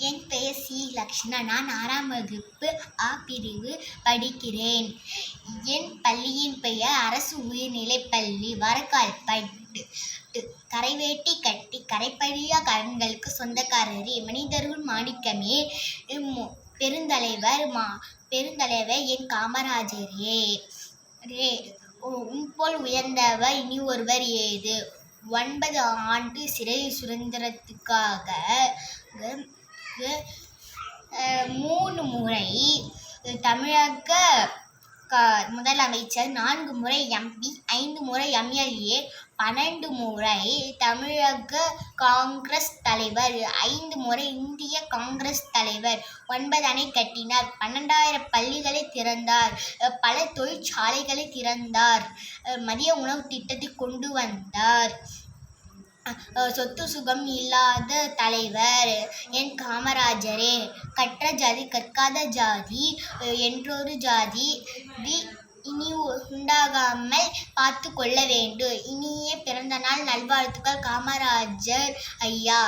என் பெயர் சி. லக்ஷ்ணா. நான் 6ஆம் வகுப்பு அ பிரிவு படிக்கிறேன். என் பள்ளியின் பெயர் அரசு உயர்நிலைப்பள்ளி வரக்கால்பட்டு. கரைவேட்டி கட்டி கரைப்பழியா கடன்களுக்கு சொந்தக்காரரே, மனிதருள் மாணிக்கமே, பெருந்தலைவர் என் காமராஜரே. உன்போல் உயர்ந்தவர் இனி ஒருவர் ஏது. 9 ஆண்டு சிறை சுதந்திரத்துக்காக 3 முறை தமிழக முதலமைச்சர், 4 முறை MP, 5 முறை MLA, 12 முறை தமிழக காங்கிரஸ் தலைவர், 5 முறை இந்திய காங்கிரஸ் தலைவர், 9 அணை கட்டினார், 12,000 பள்ளிகளை திறந்தார், பல தொழிற்சாலைகளை திறந்தார், மதிய உணவு திட்டத்தை கொண்டு வந்தார். சொத்து சுகம் இல்லாத தலைவர் என் காமராஜரே. கற்ற ஜாதி கற்காத ஜாதி என்றொரு ஜாதி இனி உண்டாகாமல் பார்த்து கொள்ள வேண்டும். இனிய பிறந்தநாள் நல்வாழ்த்துக்கள் காமராஜர் ஐயா.